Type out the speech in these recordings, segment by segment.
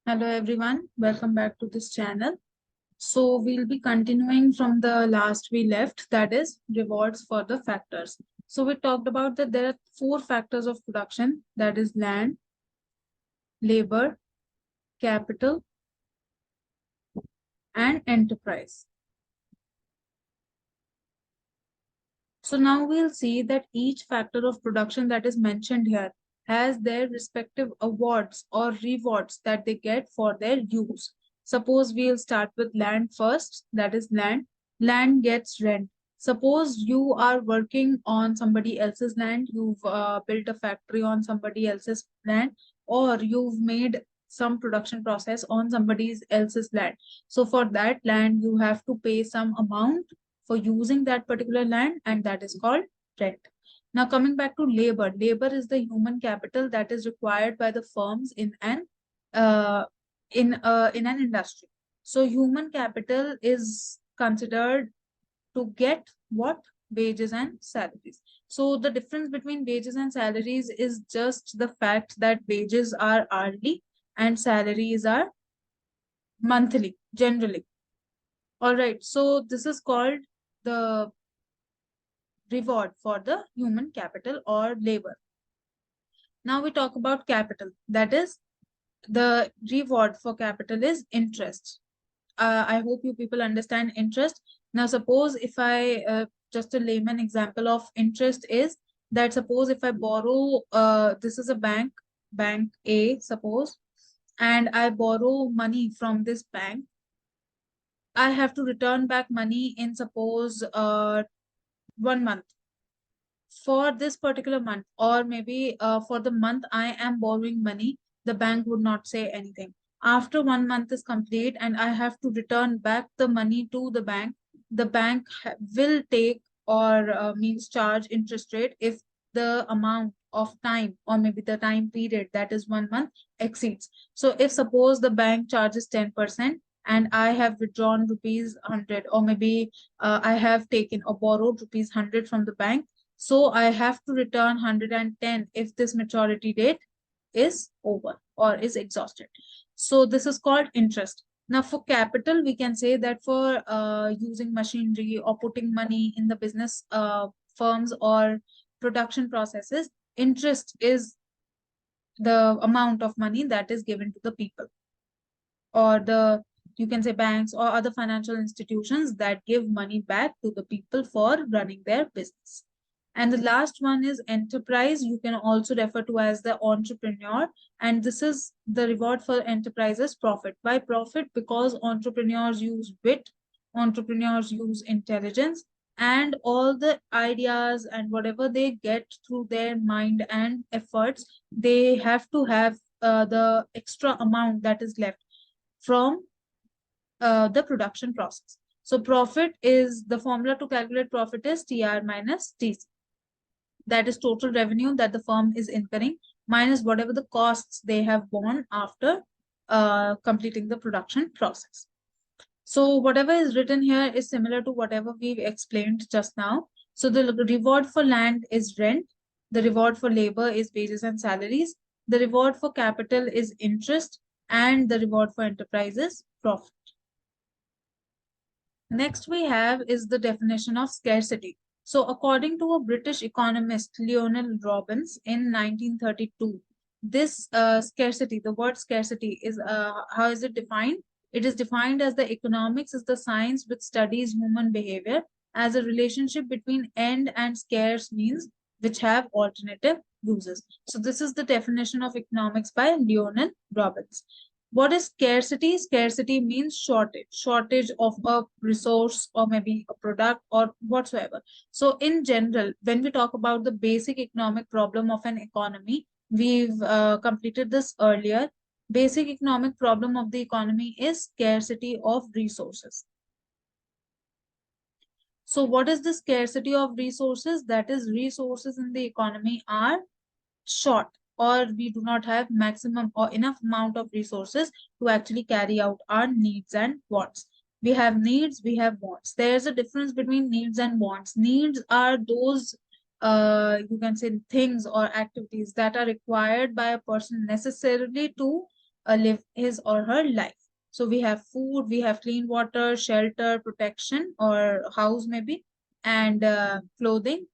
Hello everyone, welcome back to this channel. So we'll be continuing from the last we left, that is rewards for the factors. So we talked about that there are four factors of production, that is land, labor, capital, and enterprise. So now we'll see that each factor of production that is mentioned here has their respective awards or rewards that they get for their use. Suppose we'll start with land first, that is land. Land gets rent. Suppose you are working on somebody else's land, you've built a factory on somebody else's land, or you've made some production process on somebody else's land. So for that land, you have to pay some amount for using that particular land, and that is called rent. Now coming back to labor, labor is the human capital that is required by the firms uh, in an industry. So human capital is considered to get what? Wages and salaries. So the difference between wages and salaries is just the fact that wages are hourly and salaries are monthly generally. All right, so this is called the reward for the human capital or labor. Now we talk about capital. That is, the reward for capital is interest. I hope you people understand interest. Now, suppose if just a layman example of interest is that suppose if I borrow, this is a bank A, suppose, and I borrow money from this bank, I have to return back money in suppose 1 month. For this particular month, or maybe for the month I am borrowing money, the bank would not say anything. After 1 month is complete and I have to return back the money to the bank will take or means charge interest rate if the amount of time or maybe the time period, that is 1 month, exceeds. So if suppose the bank charges 10% and I have withdrawn rupees 100, or maybe I have taken or borrowed rupees 100 from the bank, so I have to return 110 if this maturity date is over or is exhausted. So this is called interest. Now for capital, we can say that for using machinery or putting money in the business firms or production processes, interest is the amount of money that is given to the people, or the, you can say, banks or other financial institutions that give money back to the people for running their business. And the last one is enterprise. You can also refer to as the entrepreneur. And this is the reward for enterprises: profit. Why profit? Because entrepreneurs use wit, entrepreneurs use intelligence, and all the ideas and whatever they get through their mind and efforts, they have to have the extra amount that is left from the production process. So profit is the formula to calculate profit is TR minus TC. That is total revenue that the firm is incurring minus whatever the costs they have borne after completing the production process. So whatever is written here is similar to whatever we've explained just now. So the reward for land is rent. The reward for labor is wages and salaries. The reward for capital is interest. And the reward for enterprise is profit. Next we have is the definition of scarcity. So according to a British economist, Lionel Robbins, in 1932, this scarcity, the word scarcity is, how is it defined? It is defined as the economics is the science which studies human behavior as a relationship between end and scarce means which have alternative uses. So this is the definition of economics by Lionel Robbins. What is scarcity? Scarcity means shortage of a resource or maybe a product or whatsoever. So in general, when we talk about the basic economic problem of an economy, we've completed this earlier. Basic economic problem of the economy is scarcity of resources. So what is the scarcity of resources? That is, resources in the economy are short, or we do not have maximum or enough amount of resources to actually carry out our needs and wants. We have needs, we have wants. There's a difference between needs and wants. Needs are those, you can say, things or activities that are required by a person necessarily to live his or her life. So we have food, we have clean water, shelter, protection, or house maybe, and clothing,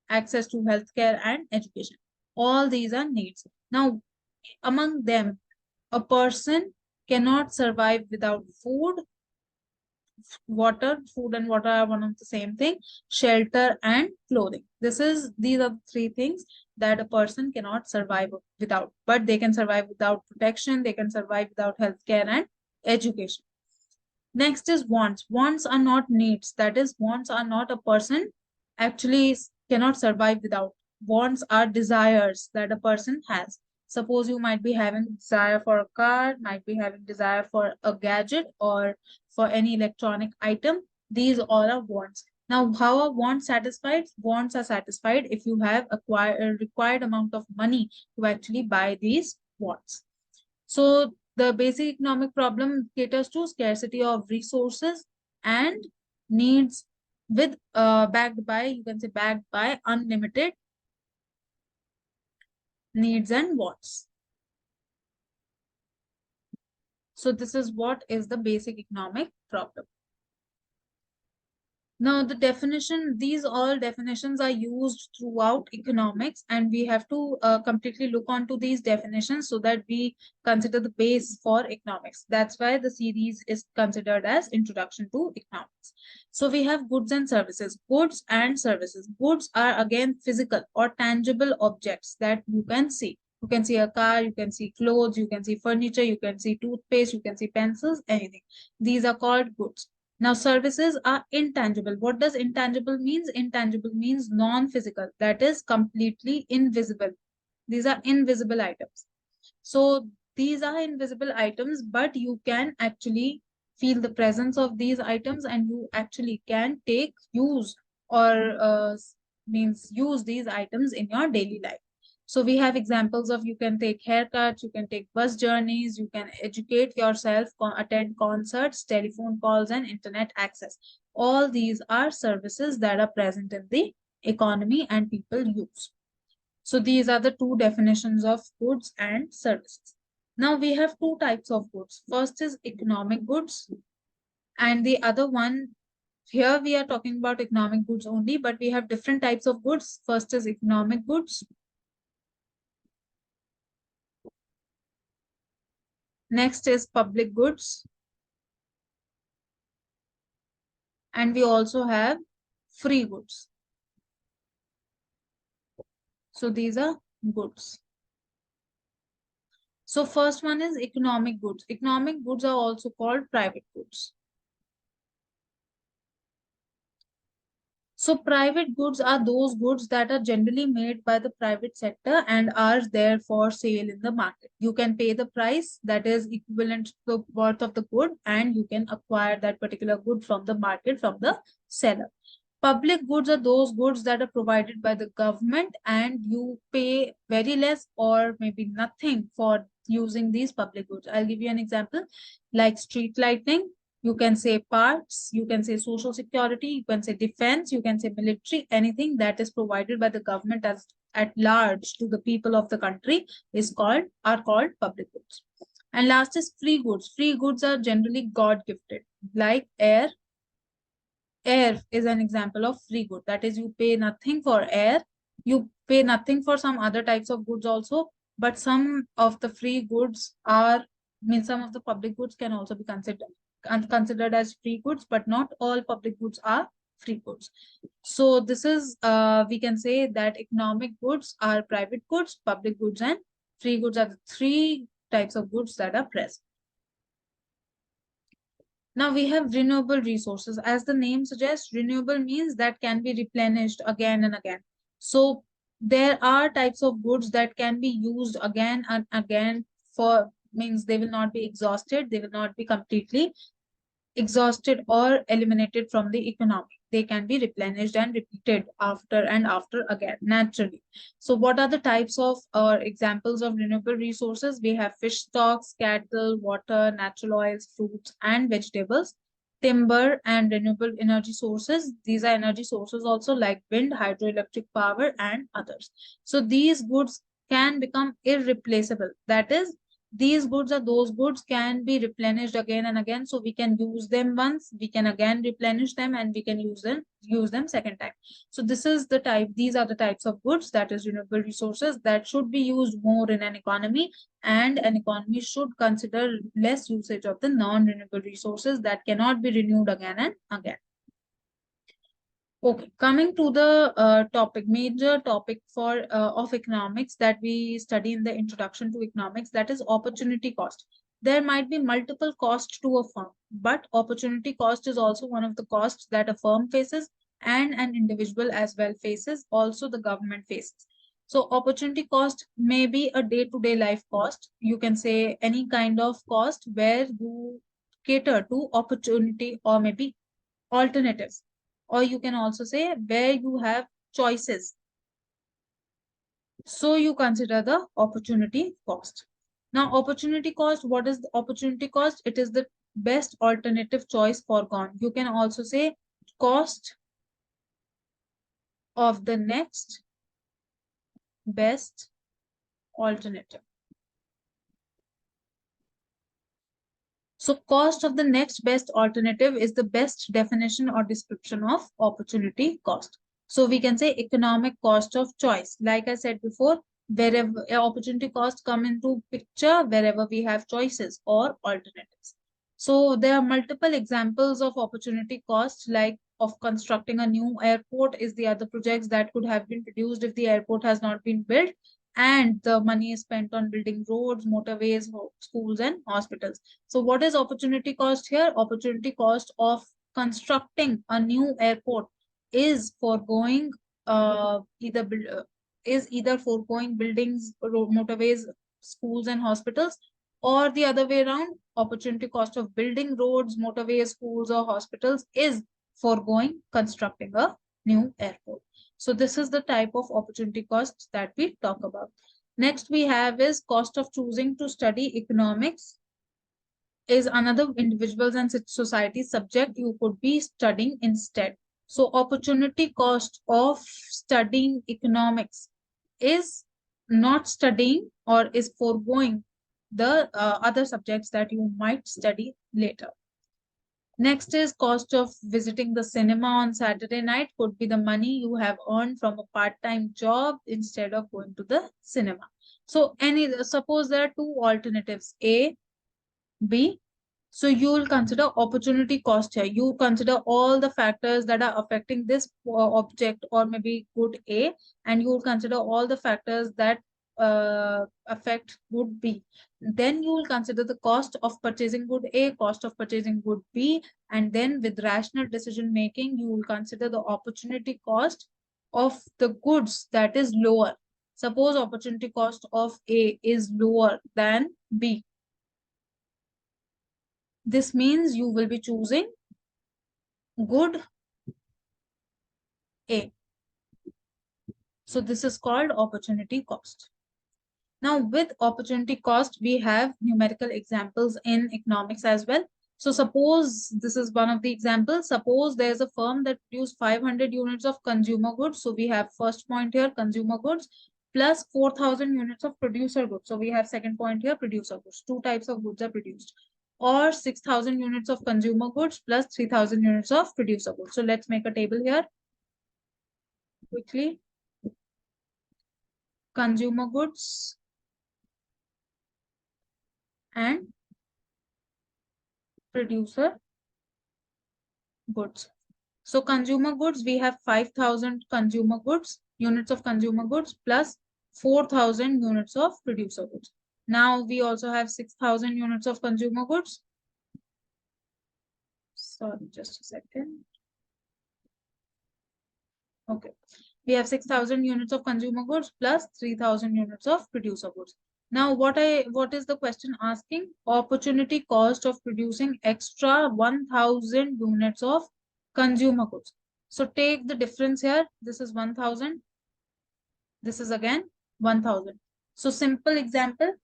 access to healthcare and education. All these are needs. Now, among them, a person cannot survive without food, water. Food and water are one of the same thing, shelter and clothing. These are the three things that a person cannot survive without, but they can survive without protection, they can survive without healthcare and education. Next is wants. Wants are not needs. That is, wants are not a person actually cannot survive without. Wants are desires that a person has. Suppose you might be having desire for a car, might be having desire for a gadget or for any electronic item. These all are wants. Now, how are wants satisfied? Wants are satisfied if you have a required amount of money to actually buy these wants. So the basic economic problem caters to scarcity of resources and needs with backed by, you can say, backed by unlimited needs and wants. So this is what is the basic economic problem. Now, the definition, these all definitions are used throughout economics, and we have to completely look onto these definitions so that we consider the base for economics. That's why the series is considered as Introduction to Economics. So we have goods and services. Goods and services. Goods are again physical or tangible objects that you can see. You can see a car, you can see clothes, you can see furniture, you can see toothpaste, you can see pencils, anything. These are called goods. Now, services are intangible. What does intangible means? Intangible means non-physical, that is completely invisible. These are invisible items. So these are invisible items, but you can actually feel the presence of these items and you actually can take use or means use these items in your daily life. So we have examples of you can take haircuts, you can take bus journeys, you can educate yourself, attend concerts, telephone calls, and internet access. All these are services that are present in the economy and people use. So these are the two definitions of goods and services. Now we have two types of goods. First is economic goods, and the other one, here we are talking about economic goods only, but we have different types of goods. First is economic goods. Next is public goods. And we also have free goods. So these are goods. So first one is economic goods. Economic goods are also called private goods. So private goods are those goods that are generally made by the private sector and are there for sale in the market. You can pay the price that is equivalent to the worth of the good, and you can acquire that particular good from the market, from the seller. Public goods are those goods that are provided by the government and you pay very less or maybe nothing for using these public goods. I'll give you an example like street lighting. You can say parts, you can say social security, you can say defense, you can say military, anything that is provided by the government as at large to the people of the country are called public goods. And last is free goods. Free goods are generally God gifted, like air. Air is an example of free good. That is, you pay nothing for air. You pay nothing for some other types of goods also, but some of the free goods are, some of the public goods can also be considered as free goods, but not all public goods are free goods. So this is, we can say that economic goods are private goods, public goods, and free goods are the three types of goods that are present. Now we have renewable resources. As the name suggests, renewable means that can be replenished again and again. So there are types of goods that can be used again and again for, means they will not be exhausted, they will not be completely exhausted or eliminated from the economy. They can be replenished and repeated after and after again naturally. So what are the types of or examples of renewable resources? We have fish stocks, cattle, water, natural oils, fruits and vegetables, timber and renewable energy sources. These are energy sources also like wind, hydroelectric power and others. So these goods can become irreplaceable. That is, These goods are those goods can be replenished again and again. So we can use them once, we can again replenish them, and we can use them second time. So this is the type, these are the types of goods, that is renewable resources, that should be used more in an economy, and an economy should consider less usage of the non-renewable resources that cannot be renewed again and again. Okay, coming to the major topic for of economics that we study in the introduction to economics, that is opportunity cost. There might be multiple costs to a firm, but opportunity cost is also one of the costs that a firm faces, and an individual as well faces, also the government faces. So opportunity cost may be a day-to-day life cost. You can say any kind of cost where you cater to opportunity or maybe alternatives, or you can also say where you have choices. So you consider the opportunity cost. Now, opportunity cost, what is the opportunity cost? It is the best alternative choice foregone. You can also say cost of the next best alternative. So cost of the next best alternative is the best definition or description of opportunity cost. So we can say economic cost of choice. Like I said before, wherever opportunity cost come into picture, wherever we have choices or alternatives. So there are multiple examples of opportunity cost, like of constructing a new airport is the other projects that could have been produced if the airport has not been built, and the money is spent on building roads, motorways, schools, and hospitals. So what is opportunity cost here? Opportunity cost of constructing a new airport is foregoing either foregoing buildings, motorways, schools, and hospitals, or the other way around. Opportunity cost of building roads, motorways, schools, or hospitals is foregoing constructing a new airport. So this is the type of opportunity costs that we talk about. Next we have is cost of choosing to study economics is another individuals and society subject you could be studying instead. So opportunity cost of studying economics is not studying or is foregoing the other subjects that you might study later. Next is cost of visiting the cinema on Saturday night, could be the money you have earned from a part-time job instead of going to the cinema. So suppose there are two alternatives, A, B. So you will consider opportunity cost here. You consider all the factors that are affecting this object or maybe good A, and you will consider all the factors that affect good B. Then you will consider the cost of purchasing good A, cost of purchasing good B, and then with rational decision making, you will consider the opportunity cost of the goods that is lower. Suppose opportunity cost of A is lower than B. This means you will be choosing good A. So this is called opportunity cost. Now with opportunity cost, we have numerical examples in economics as well. So suppose this is one of the examples. Suppose there's a firm that produces 500 units of consumer goods. So we have first point here, consumer goods, plus 4,000 units of producer goods. So we have second point here, producer goods. Two types of goods are produced. Or 6,000 units of consumer goods plus 3,000 units of producer goods. So let's make a table here quickly. Consumer goods and producer goods. So consumer goods, we have 5,000 consumer goods, units of consumer goods plus 4,000 units of producer goods. Now we also have 6,000 units of consumer goods. Sorry, just a second. Okay. We have 6,000 units of consumer goods plus 3,000 units of producer goods. Now, what is the question asking? Opportunity cost of producing extra 1,000 units of consumer goods. So take the difference here. This is 1,000. This is again 1,000. So simple example,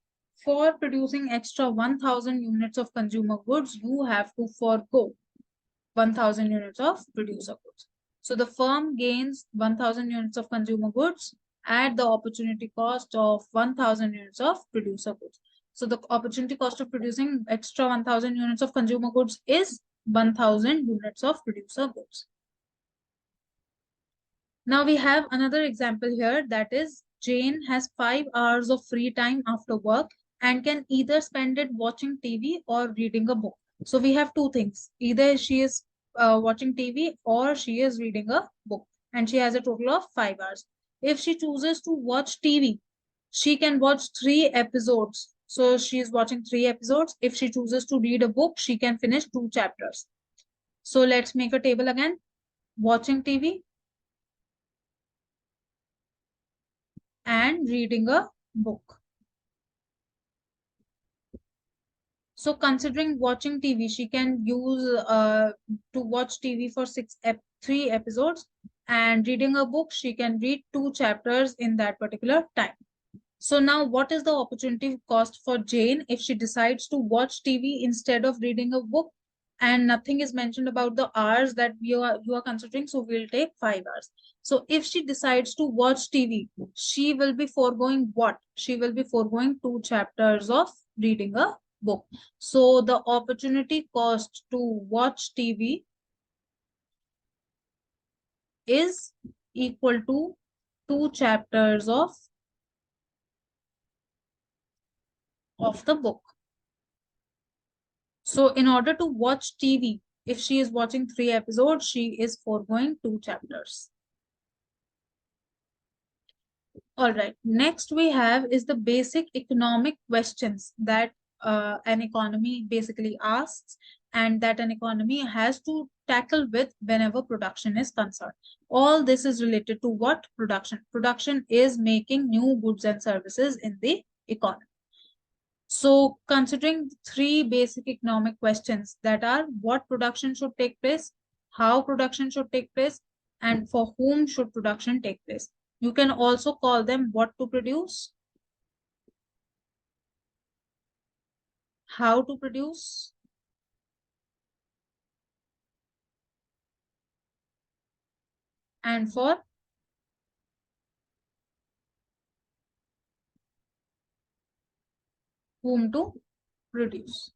for producing extra 1,000 units of consumer goods, you have to forego 1,000 units of producer goods. So the firm gains 1,000 units of consumer goods at the opportunity cost of 1,000 units of producer goods. So the opportunity cost of producing extra 1000 units of consumer goods is 1000 units of producer goods. Now we have another example here, that is Jane has 5 hours of free time after work and can either spend it watching TV or reading a book. So we have two things. Either she is watching TV or she is reading a book, and she has a total of 5 hours. If she chooses to watch TV, she can watch 3 episodes. So she is watching 3 episodes. If she chooses to read a book, she can finish 2 chapters. So let's make a table again. Watching TV and reading a book. So considering watching TV, she can use to watch TV for 3 episodes, and reading a book, she can read 2 chapters in that particular time. So now what is the opportunity cost for Jane if she decides to watch TV instead of reading a book? And nothing is mentioned about the hours that you are considering, so we'll take 5 hours. So if she decides to watch TV, she will be foregoing what? She will be foregoing 2 chapters of reading a book. So the opportunity cost to watch TV is equal to 2 chapters of the book. So in order to watch TV, if she is watching 3 episodes, she is foregoing 2 chapters. All right. Next we have is the basic economic questions that an economy basically asks, and that an economy has to tackle with whenever production is concerned. All this is related to what? Production. Production is making new goods and services in the economy. So considering 3 basic economic questions that are what production should take place, how production should take place, and for whom should production take place. You can also call them what to produce, how to produce, and for whom to produce.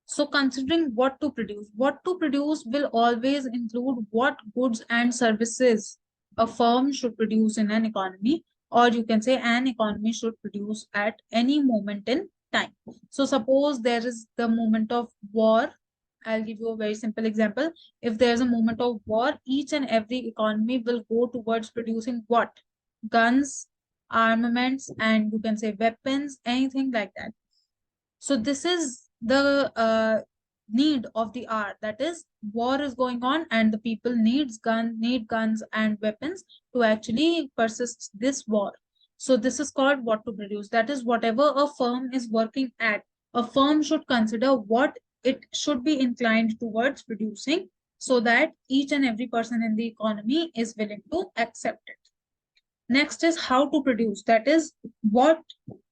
So considering what to produce will always include what goods and services a firm should produce in an economy, or you can say an economy should produce at any moment in time. So suppose there is the moment of war. I'll give you a very simple example. If there's a moment of war, each and every economy will go towards producing what? Guns, armaments, and you can say weapons, anything like that. So this is the need of the hour. That is, war is going on and the people need guns and weapons to actually persist this war. So this is called what to produce. That is, whatever a firm is working at, a firm should consider what it should be inclined towards producing, so that each and every person in the economy is willing to accept it. Next is how to produce. That is, what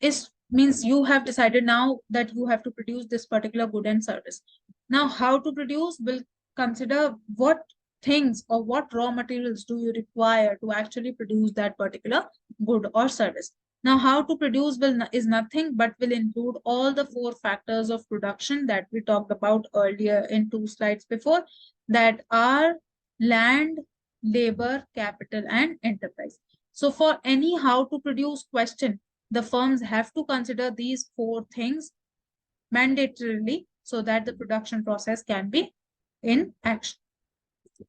is means you have decided now that you have to produce this particular good and service. Now, how to produce will consider what things or what raw materials do you require to actually produce that particular good or service. Now, how to produce is nothing but will include all the 4 factors of production that we talked about earlier in 2 slides before, that are land, labor, capital, and enterprise. So for any how to produce question, the firms have to consider these 4 things mandatorily so that the production process can be in action.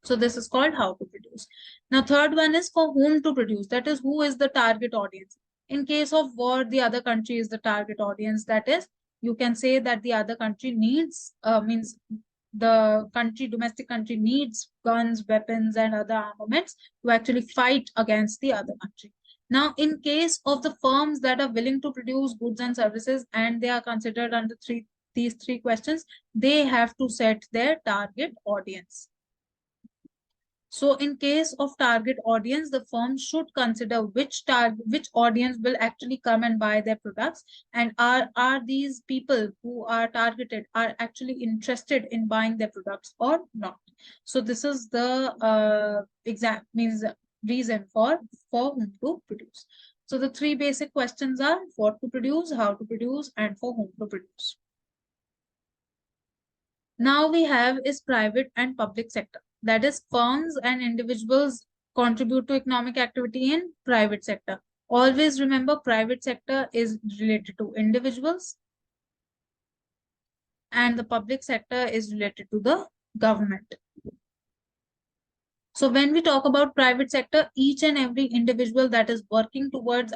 So this is called how to produce. Now, third one is for whom to produce. That is, who is the target audience. In case of war, the other country is the target audience. That is, you can say that the other country needs, domestic country needs guns, weapons, and other armaments to actually fight against the other country. Now, in case of the firms that are willing to produce goods and services and they are considered under these 3 questions, they have to set their target audience. So in case of target audience, the firm should consider which audience will actually come and buy their products, and are these people who are targeted are actually interested in buying their products or not. So this is the reason for whom to produce. So the three basic questions are what to produce, how to produce, and for whom to produce. Now we have is private and public sector. That is, firms and individuals contribute to economic activity in private sector. Always remember, private sector is related to individuals and the public sector is related to the government. So when we talk about private sector, each and every individual that is working towards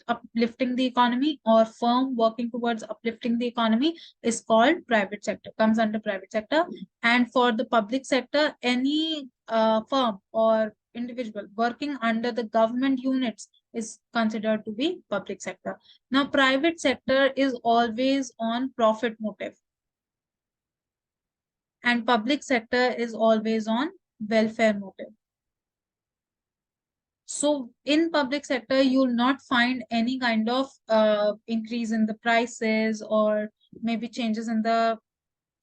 uplifting the economy or firm working towards uplifting the economy is called private sector, comes under private sector. And for the public sector, any firm or individual working under the government units is considered to be public sector. Now, private sector is always on profit motive and public sector is always on welfare motive. So in public sector, you'll not find any kind of increase in the prices or maybe changes in the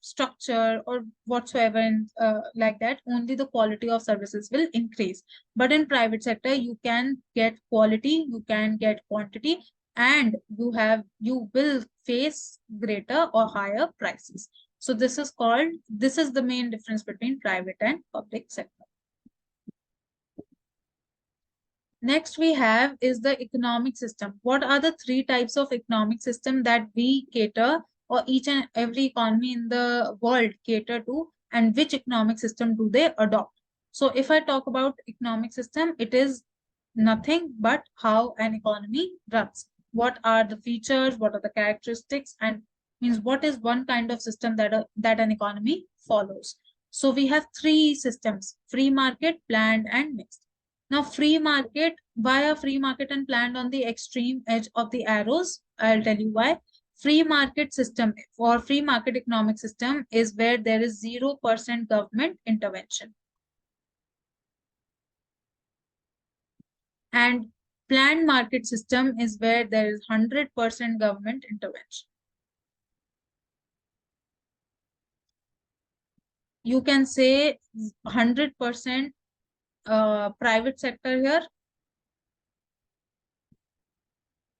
structure or whatsoever and like that. Only the quality of services will increase. But in private sector, you can get quality, you can get quantity, and you will face greater or higher prices. So this is the main difference between private and public sector. Next we have is the economic system. What are the three types of economic system that we cater or each and every economy in the world cater to, and which economic system do they adopt? So if I talk about economic system, it is nothing but how an economy runs. What are the features, what are the characteristics, and means what is one kind of system that an economy follows. So we have three systems: free market, planned, and mixed. Now, free market, why are free market and planned on the extreme edge of the arrows? I'll tell you why. Free market system or free market economic system is where there is 0% government intervention. And planned market system is where there is 100% government intervention. You can say 100% private sector here,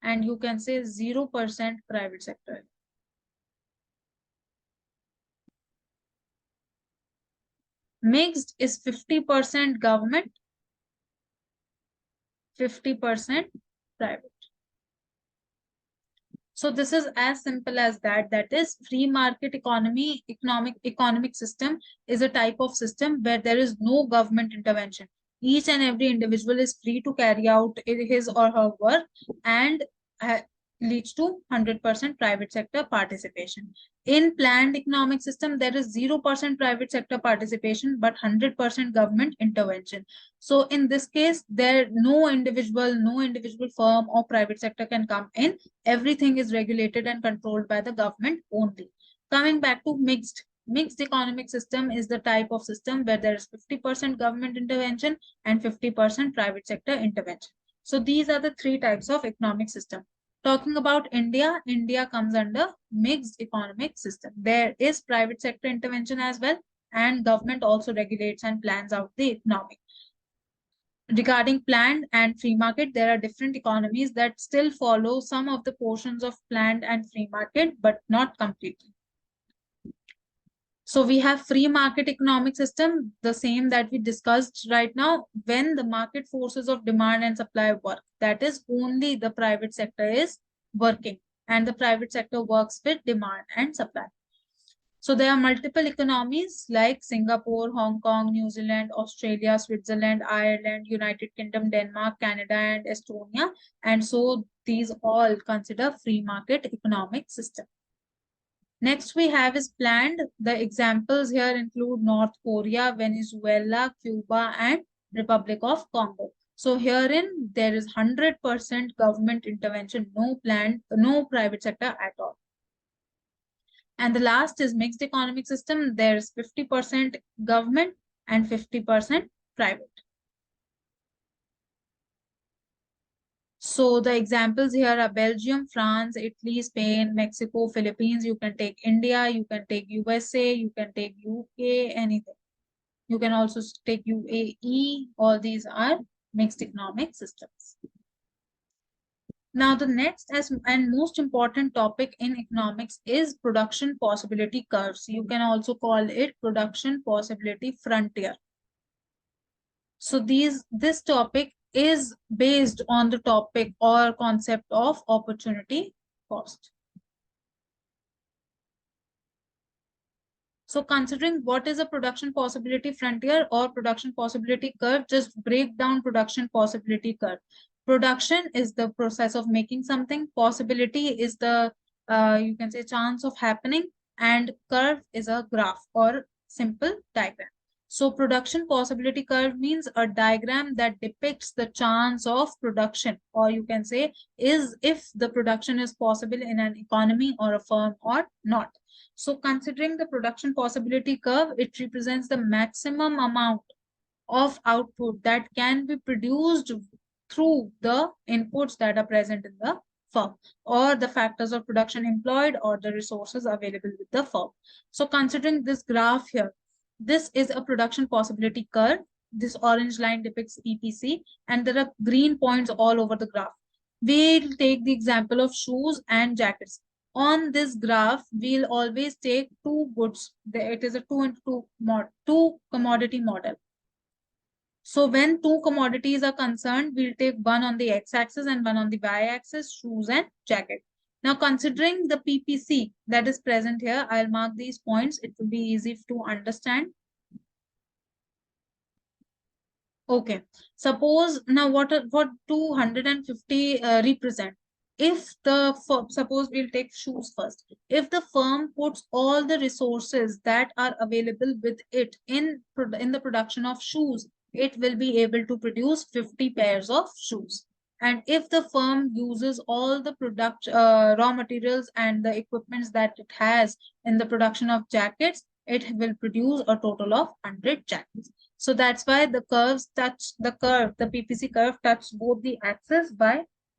and you can say 0% private sector. Mixed is 50% government, 50% private. So this is as simple as that. That is, free market economic system is a type of system where there is no government intervention. Each and every individual is free to carry out his or her work, and leads to 100% private sector participation. In planned economic system, there is 0% private sector participation, but 100% government intervention. So in this case, no individual firm or private sector can come in. Everything is regulated and controlled by the government only. Coming back to mixed economic system is the type of system where there is 50% government intervention and 50% private sector intervention. So these are the three types of economic system. Talking about India, India comes under mixed economic system. There is private sector intervention as well, and government also regulates and plans out the economy. Regarding planned and free market, there are different economies that still follow some of the portions of planned and free market, but not completely. So we have free market economic system, the same that we discussed right now. When the market forces of demand and supply work, that is, only the private sector is working, and the private sector works with demand and supply. So there are multiple economies like Singapore, Hong Kong, New Zealand, Australia, Switzerland, Ireland, United Kingdom, Denmark, Canada, and Estonia. And so these all consider free market economic system. Next we have is planned. The examples here include North Korea, Venezuela, Cuba, and Republic of Congo. So herein there is 100% government intervention, no private sector at all. And the last is mixed economic system. There's 50% government and 50% private. So the examples here are Belgium, France, Italy, Spain, Mexico, Philippines. You can take India, you can take USA, you can take UK, anything. You can also take UAE. All these are mixed economic systems. Now, the next and most important topic in economics is production possibility curves. You can also call it production possibility frontier. So this topic is based on the topic or concept of opportunity cost. So considering what is a production possibility frontier or production possibility curve, just break down production possibility curve. Production is the process of making something. Possibility is the, you can say, chance of happening. And curve is a graph or simple diagram. So production possibility curve means a diagram that depicts the chance of production, or you can say is if the production is possible in an economy or a firm or not. So considering the production possibility curve, it represents the maximum amount of output that can be produced through the inputs that are present in the firm, or the factors of production employed, or the resources available with the firm. So considering this graph here, this is a production possibility curve. This orange line depicts PPC, and there are green points all over the graph. We'll take the example of shoes and jackets. On this graph, we'll always take two goods. It is a two commodity model. So when two commodities are concerned, we'll take one on the x-axis and one on the y-axis, shoes and jacket. Now, considering the PPC that is present here, I'll mark these points. It will be easy to understand. Okay. Suppose now what 250 represent? If the suppose we'll take shoes first. If the firm puts all the resources that are available with it in the production of shoes, it will be able to produce 50 pairs of shoes. And if the firm uses all the raw materials and the equipments that it has in the production of jackets, it will produce a total of 100 jackets. So that's why the curves touch the curve, the PPC curve touch both the axes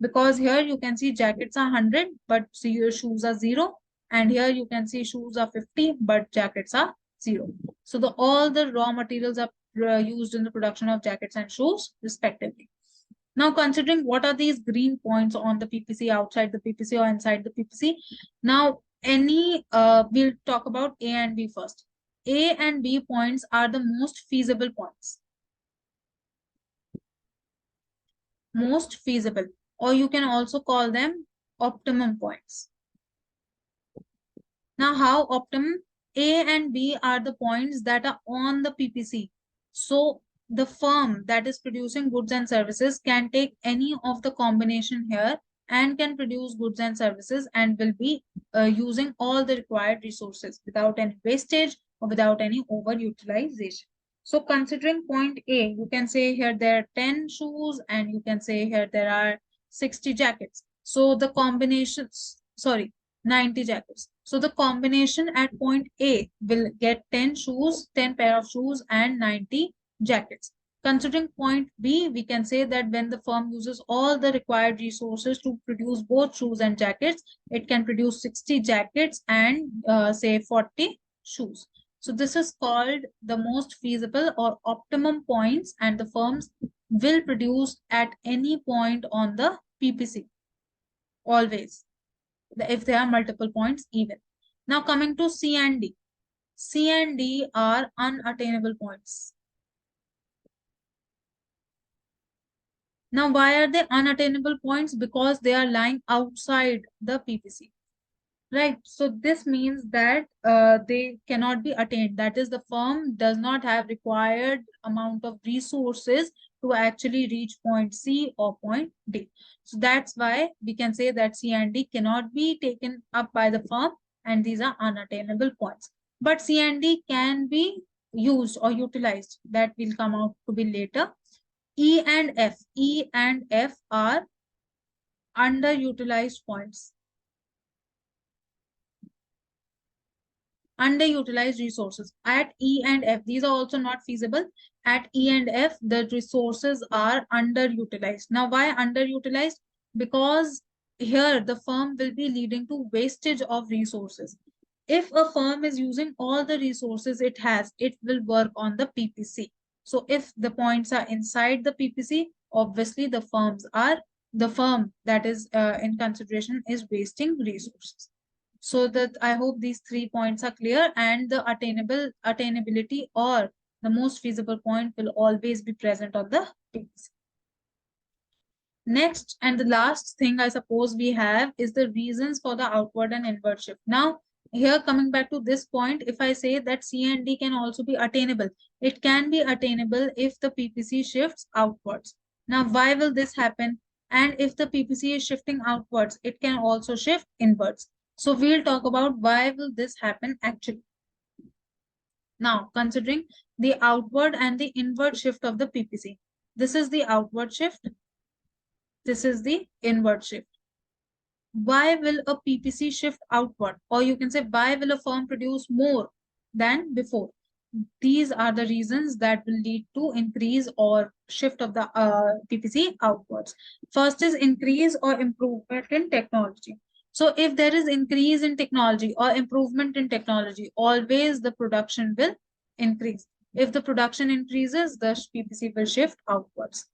because here you can see jackets are 100, but see your shoes are 0. And here you can see shoes are 50, but jackets are 0. So all the raw materials are used in the production of jackets and shoes respectively. Now, considering what are these green points on the PPC, outside the PPC or inside the PPC. Now, we'll talk about A and B first. A and B points are the most feasible points. Most feasible, or you can also call them optimum points. Now, how optimum? A and B are the points that are on the PPC. So the firm that is producing goods and services can take any of the combination here and can produce goods and services and will be using all the required resources without any wastage or without any overutilization. So considering point A, you can say here there are 10 shoes and you can say here there are 60 jackets. So the combinations, 90 jackets. So the combination at point A will get 10 shoes, 10 pair of shoes and 90 jackets. Considering point B, we can say that when the firm uses all the required resources to produce both shoes and jackets, it can produce 60 jackets and say 40 shoes. So this is called the most feasible or optimum points, and the firms will produce at any point on the PPC, always, if there are multiple points even. Now coming to C and D. C and D are unattainable points. Now, why are they unattainable points? Because they are lying outside the PPC. Right. So this means that they cannot be attained. That is, the firm does not have required amount of resources to actually reach point C or point D. So that's why we can say that C and D cannot be taken up by the firm, and these are unattainable points. But C and D can be used or utilized. That will come out to be later. E and F. E and F are underutilized points. Underutilized resources at E and F. These are also not feasible. At E and F, the resources are underutilized. Now, why underutilized? Because here the firm will be leading to wastage of resources. If a firm is using all the resources it has, it will work on the PPC. So if the points are inside the PPC, obviously the firms are the firm that is in consideration is wasting resources. So that I hope these 3 points are clear, and the attainability or the most feasible point will always be present on the PPC. Next and the last thing I suppose we have is the reasons for the outward and inward shift. Now, here coming back to this point, if I say that C and D can also be attainable, it can be attainable if the PPC shifts outwards. Now, why will this happen? And if the PPC is shifting outwards, it can also shift inwards. So we'll talk about why will this happen actually. Now, considering the outward and the inward shift of the PPC. This is the outward shift. This is the inward shift. Why will a PPC shift outward? Or you can say, why will a firm produce more than before? These are the reasons that will lead to increase or shift of the PPC outwards. First is increase or improvement in technology. So if there is increase in technology or improvement in technology, always the production will increase. If the production increases, the PPC will shift outwards.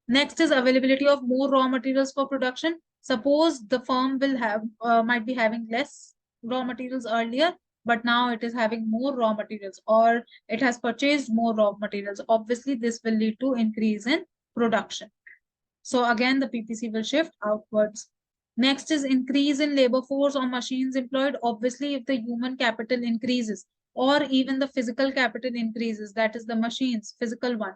Next is availability of more raw materials for production. Suppose the firm will have might be having less raw materials earlier, but now it is having more raw materials, or it has purchased more raw materials. Obviously, this will lead to increase in production. So again, the PPC will shift outwards. Next is increase in labor force or machines employed. Obviously, if the human capital increases or even the physical capital increases, that is the machines, physical one,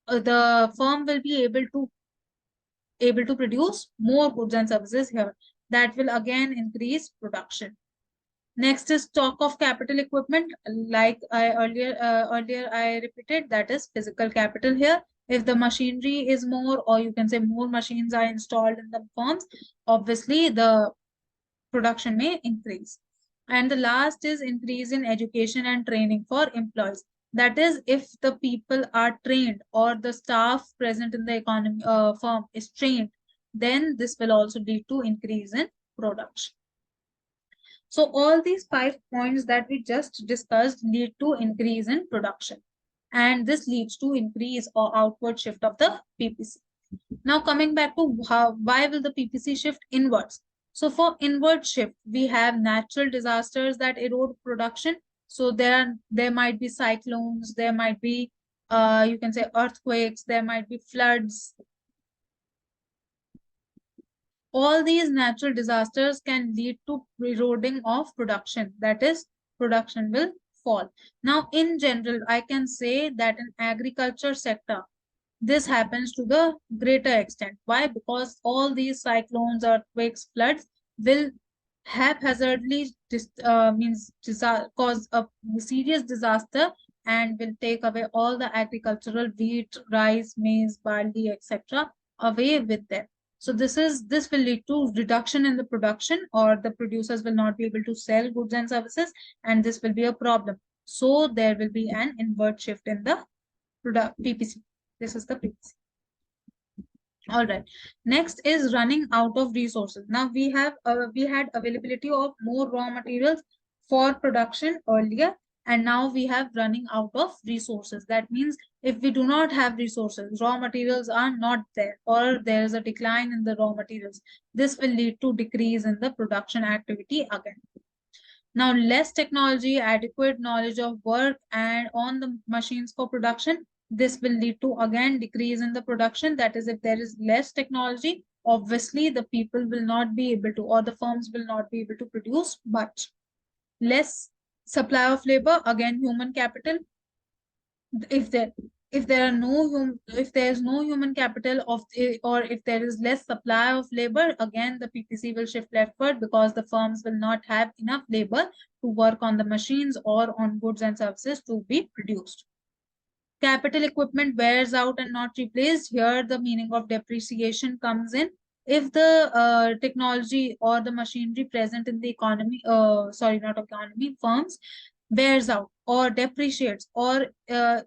the firm will be able to produce more goods and services here. That will again increase production. Next is stock of capital equipment. Like I earlier I repeated, that is physical capital here. If the machinery is more, or you can say more machines are installed in the firms, obviously the production may increase. And the last is increase in education and training for employees. That is, if the people are trained or the staff present in the economy firm is trained, then this will also lead to increase in production. So all these 5 points that we just discussed lead to increase in production. And this leads to increase or outward shift of the PPC. Now coming back to why will the PPC shift inwards? So for inward shift, we have natural disasters that erode production. So there might be cyclones, there might be you can say earthquakes, there might be floods. All these natural disasters can lead to eroding of production. That is, production will fall. Now, in general, I can say that in agriculture sector, this happens to the greater extent. Why? Because all these cyclones, earthquakes, floods will haphazardly cause a serious disaster and will take away all the agricultural wheat, rice, maize, barley, etc. away with them. So this will lead to reduction in the production, or the producers will not be able to sell goods and services, and this will be a problem. So there will be an inward shift in the PPC. This is the PPC. All right. Next is running out of resources. Now we had availability of more raw materials for production earlier, and now we have running out of resources. That means if we do not have resources, raw materials are not there, or there is a decline in the raw materials, this will lead to decrease in the production activity again. Now, less technology, adequate knowledge of work and on the machines for production, this will lead to again decrease in the production. That is, if there is less technology, obviously the people will not be able to, or the firms will not be able to produce much. Less supply of labor, again human capital. If there is no human capital or if there is less supply of labor, again the PPC will shift leftward, because the firms will not have enough labor to work on the machines or on goods and services to be produced. Capital equipment wears out and not replaced. Here the meaning of depreciation comes in. If the technology or the machinery present in the economy, firms, wears out or depreciates, or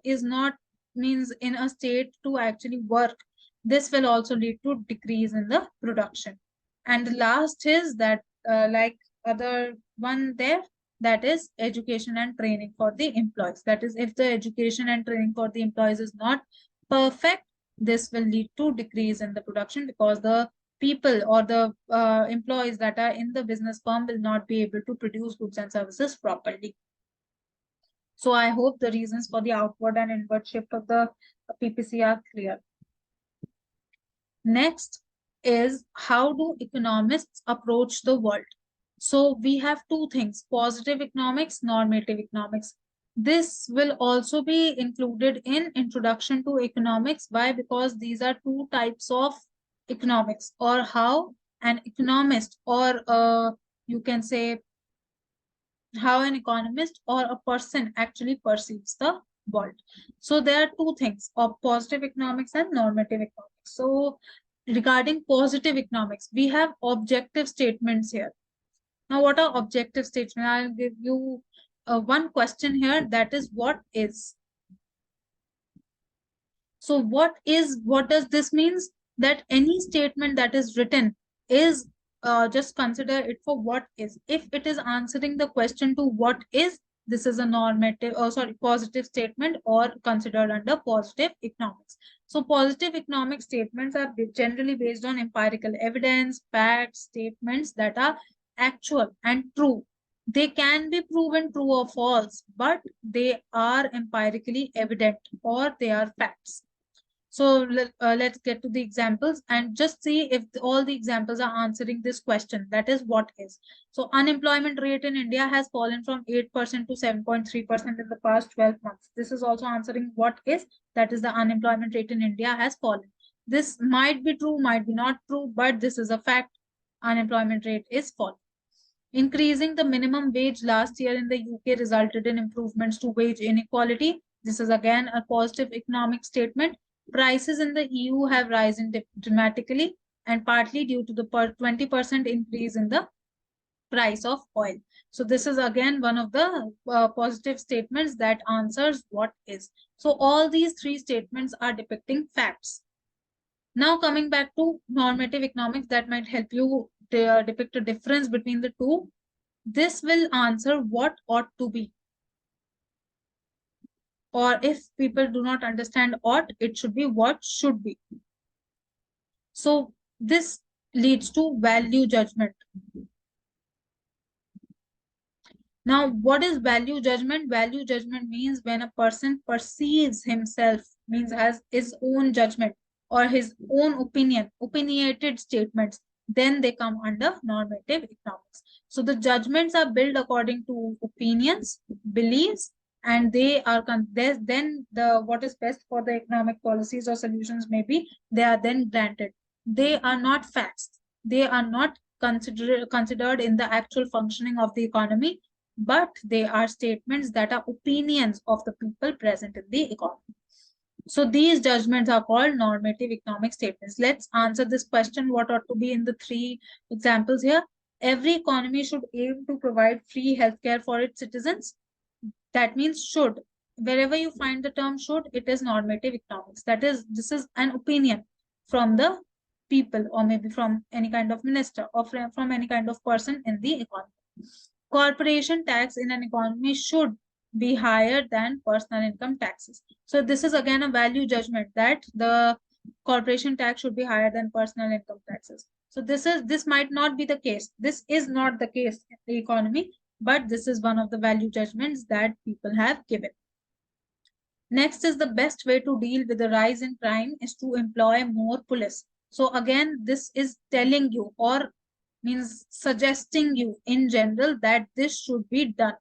is not means in a state to actually work, this will also lead to decrease in the production. And the last is that like other one there, that is education and training for the employees. That is, if the education and training for the employees is not perfect, this will lead to decrease in the production, because the people or the employees that are in the business firm will not be able to produce goods and services properly. So I hope the reasons for the outward and inward shift of the PPC are clear. Next is, how do economists approach the world? So we have two things: positive economics, normative economics. This will also be included in Introduction to Economics. Why? Because these are two types of economics, or how an economist, or you can say how an economist or a person actually perceives the world. So there are two things of positive economics and normative economics. So regarding positive economics, we have objective statements here. Now, what are objective statements? I'll give you one question here, that is, what is? So what does this means? That any statement that is written is, just consider it for what is. If it is answering the question to what is, this is a normative, positive statement, or considered under positive economics. So positive economic statements are generally based on empirical evidence, facts, statements that are actual and true. They can be proven true or false, but they are empirically evident, or they are facts. So let's get to the examples and just see if all the examples are answering this question, that is, what is. So unemployment rate in India has fallen from 8% to 7.3% in the past 12 months. This is also answering what is, that is, the unemployment rate in India has fallen. This might be true, might be not true, but this is a fact. Unemployment rate is falling. Increasing the minimum wage last year in the UK resulted in improvements to wage inequality. This is again a positive economic statement. Prices in the EU have risen dramatically, and partly due to the 20% increase in the price of oil. So this is again one of the positive statements that answers what is. So all these three statements are depicting facts. Now coming back to normative economics, that might help you depict a difference between the two. This will answer what ought to be. Or if people do not understand ought, it should be what should be. So this leads to value judgment. Now, what is value judgment? Value judgment means when a person perceives himself, means has his own judgment or his own opinion, opinionated statements, then they come under normative economics. So the judgments are built according to opinions, beliefs, and they are then the what is best for the economic policies or solutions, maybe they are then granted. They are not facts. They are not considered in the actual functioning of the economy, but they are statements that are opinions of the people present in the economy. So these judgments are called normative economic statements. Let's answer this question, what ought to be, in the three examples here. Every economy should aim to provide free healthcare for its citizens. That means should. Wherever you find the term should, it is normative economics. That is, this is an opinion from the people, or maybe from any kind of minister, or from any kind of person in the economy. Corporation tax in an economy should be higher than personal income taxes. So this is again a value judgment, that the corporation tax should be higher than personal income taxes. So this might not be the case. This is not the case in the economy, but this is one of the value judgments that people have given. Next is, the best way to deal with the rise in crime is to employ more police. So again, this is telling you, or means suggesting you in general, that this should be done.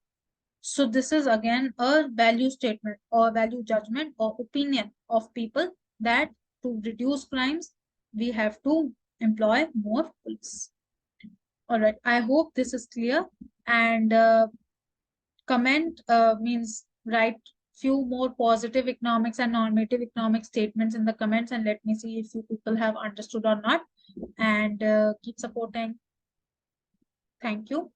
So this is again a value statement or value judgment or opinion of people, that to reduce crimes, we have to employ more police. All right, I hope this is clear. And comment means write few more positive economics and normative economic statements in the comments, and let me see if you people have understood or not. And keep supporting. Thank you.